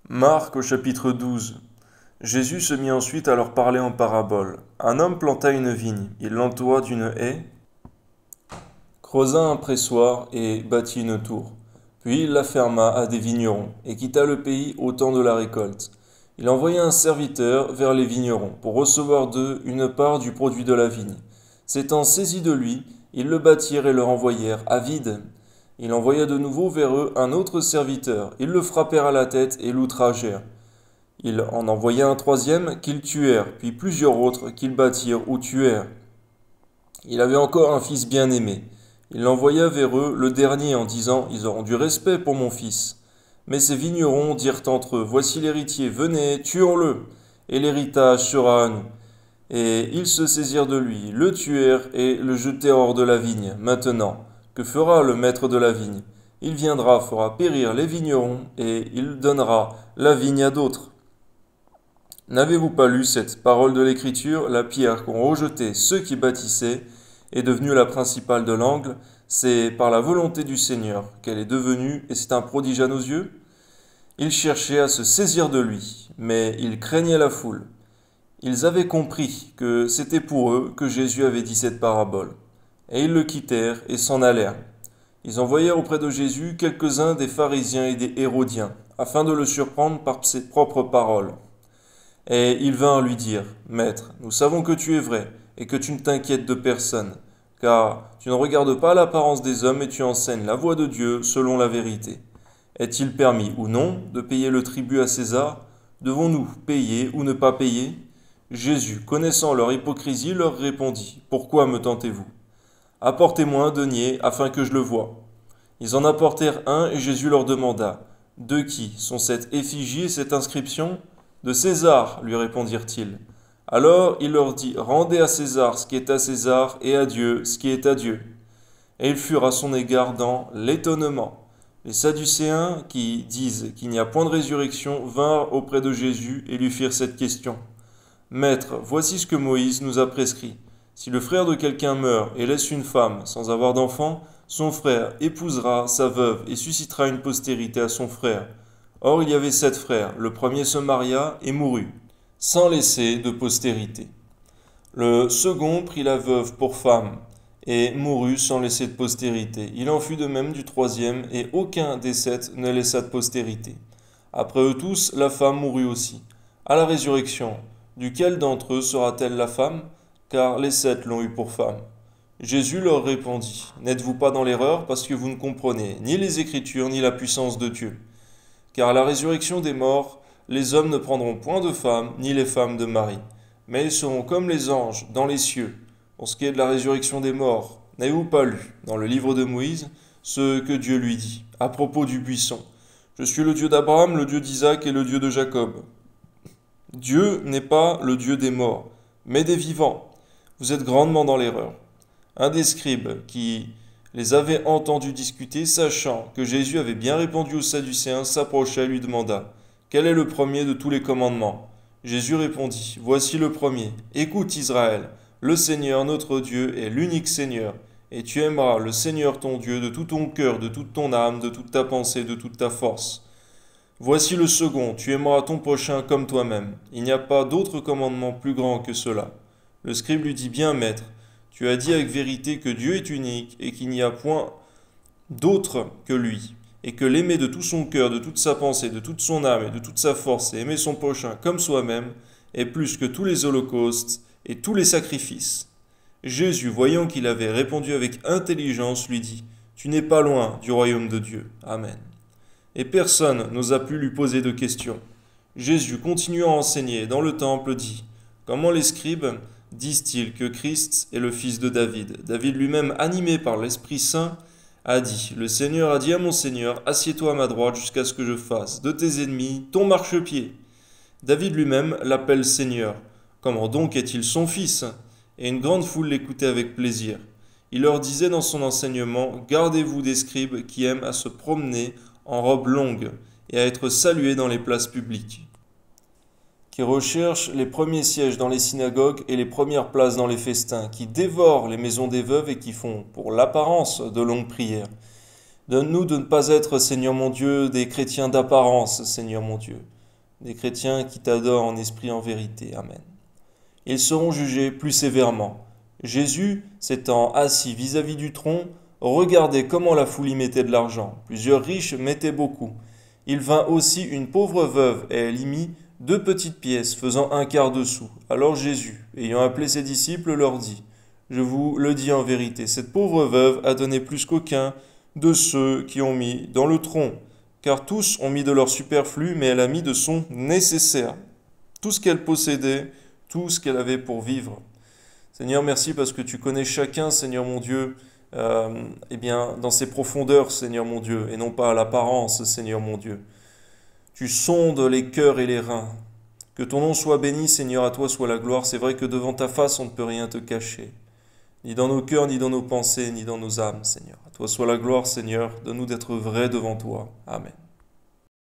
Marc au chapitre 12. Jésus se mit ensuite à leur parler en parabole. Un homme planta une vigne, il l'entoura d'une haie, creusa un pressoir et bâtit une tour. Puis il la ferma à des vignerons et quitta le pays au temps de la récolte. Il envoya un serviteur vers les vignerons pour recevoir d'eux une part du produit de la vigne. S'étant saisis de lui, ils le battirent et le renvoyèrent à vide. Il envoya de nouveau vers eux un autre serviteur. Ils le frappèrent à la tête et l'outragèrent. Il en envoya un troisième qu'ils tuèrent, puis plusieurs autres qu'ils battirent ou tuèrent. Il avait encore un fils bien-aimé. Il l'envoya vers eux le dernier en disant, ils auront du respect pour mon fils. Mais ces vignerons dirent entre eux, voici l'héritier, venez, tuons-le, et l'héritage sera à nous. Et ils se saisirent de lui, le tuèrent et le jetèrent hors de la vigne. Maintenant, que fera le maître de la vigne? Il viendra, fera périr les vignerons, et il donnera la vigne à d'autres. N'avez-vous pas lu cette parole de l'Écriture? La pierre qu'ont rejetée ceux qui bâtissaient est devenue la principale de l'angle. C'est par la volonté du Seigneur qu'elle est devenue, et c'est un prodige à nos yeux. Ils cherchaient à se saisir de lui, mais ils craignaient la foule. Ils avaient compris que c'était pour eux que Jésus avait dit cette parabole. Et ils le quittèrent et s'en allèrent. Ils envoyèrent auprès de Jésus quelques-uns des pharisiens et des hérodiens, afin de le surprendre par ses propres paroles. Et ils vinrent lui dire, Maître, nous savons que tu es vrai, et que tu ne t'inquiètes de personne, car tu ne regardes pas l'apparence des hommes et tu enseignes la voie de Dieu selon la vérité. Est-il permis ou non de payer le tribut à César? Devons-nous payer ou ne pas payer? Jésus, connaissant leur hypocrisie, leur répondit, Pourquoi me tentez-vous? Apportez-moi un denier afin que je le voie. Ils en apportèrent un et Jésus leur demanda, De qui sont cette effigie et cette inscription? De César, lui répondirent-ils. Alors il leur dit, Rendez à César ce qui est à César et à Dieu ce qui est à Dieu. Et ils furent à son égard dans l'étonnement. Les Sadducéens, qui disent qu'il n'y a point de résurrection, vinrent auprès de Jésus et lui firent cette question. Maître, voici ce que Moïse nous a prescrit. Si le frère de quelqu'un meurt et laisse une femme sans avoir d'enfant, son frère épousera sa veuve et suscitera une postérité à son frère. Or il y avait 7 frères. Le premier se maria et mourut, sans laisser de postérité. Le second prit la veuve pour femme et mourut sans laisser de postérité. Il en fut de même du troisième, et aucun des 7 ne laissa de postérité. Après eux tous, la femme mourut aussi. À la résurrection, duquel d'entre eux sera-t-elle la femme? Car les 7 l'ont eue pour femme. Jésus leur répondit, N'êtes-vous pas dans l'erreur parce que vous ne comprenez ni les Écritures ni la puissance de Dieu? Car à la résurrection des morts, les hommes ne prendront point de femmes, ni les femmes de mari, mais ils seront comme les anges dans les cieux. Pour ce qui est de la résurrection des morts, n'avez-vous pas lu, dans le livre de Moïse, ce que Dieu lui dit, à propos du buisson? Je suis le Dieu d'Abraham, le Dieu d'Isaac et le Dieu de Jacob. Dieu n'est pas le Dieu des morts, mais des vivants. Vous êtes grandement dans l'erreur. Un des scribes qui les avait entendus discuter, sachant que Jésus avait bien répondu aux Sadducéens, s'approcha et lui demanda, Quel est le premier de tous les commandements? Jésus répondit, Voici le premier. Écoute Israël, le Seigneur notre Dieu est l'unique Seigneur, et tu aimeras le Seigneur ton Dieu de tout ton cœur, de toute ton âme, de toute ta pensée, de toute ta force. Voici le second, tu aimeras ton prochain comme toi-même. Il n'y a pas d'autre commandement plus grand que cela. Le scribe lui dit, Bien, maître, tu as dit avec vérité que Dieu est unique et qu'il n'y a point d'autre que lui, et que l'aimer de tout son cœur, de toute sa pensée, de toute son âme et de toute sa force, et aimer son prochain comme soi-même, est plus que tous les holocaustes et tous les sacrifices. Jésus, voyant qu'il avait répondu avec intelligence, lui dit, Tu n'es pas loin du royaume de Dieu. Amen. Et personne n'osa plus lui poser de questions. Jésus, continuant à enseigner dans le temple, dit, Comment les scribes disent-ils que Christ est le fils de David? David lui-même, animé par l'Esprit Saint, a dit, Le Seigneur a dit à mon Seigneur, Assieds-toi à ma droite jusqu'à ce que je fasse de tes ennemis ton marchepied. David lui-même l'appelle Seigneur. Comment donc est-il son fils? Et une grande foule l'écoutait avec plaisir. Il leur disait dans son enseignement, Gardez-vous des scribes qui aiment à se promener en robe longue et à être salués dans les places publiques, qui recherchent les premiers sièges dans les synagogues et les premières places dans les festins, qui dévorent les maisons des veuves et qui font, pour l'apparence, de longues prières. Donne-nous de ne pas être, Seigneur mon Dieu, des chrétiens d'apparence, Seigneur mon Dieu, des chrétiens qui t'adorent en esprit et en vérité. Amen. Ils seront jugés plus sévèrement. Jésus, s'étant assis vis-à-vis du tronc, regardait comment la foule y mettait de l'argent. Plusieurs riches mettaient beaucoup. Il vint aussi une pauvre veuve, et elle y mit 2 petites pièces, faisant 1/4 de sou. Alors Jésus, ayant appelé ses disciples, leur dit, « Je vous le dis en vérité, cette pauvre veuve a donné plus qu'aucun de ceux qui ont mis dans le tronc, car tous ont mis de leur superflu, mais elle a mis de son nécessaire, tout ce qu'elle possédait, tout ce qu'elle avait pour vivre. » Seigneur, merci parce que tu connais chacun, Seigneur mon Dieu, dans ses profondeurs, Seigneur mon Dieu, et non pas à l'apparence, Seigneur mon Dieu. Tu sondes les cœurs et les reins. Que ton nom soit béni, Seigneur, à toi soit la gloire. C'est vrai que devant ta face, on ne peut rien te cacher. Ni dans nos cœurs, ni dans nos pensées, ni dans nos âmes, Seigneur. À toi soit la gloire, Seigneur. Donne-nous d'être vrais devant toi. Amen.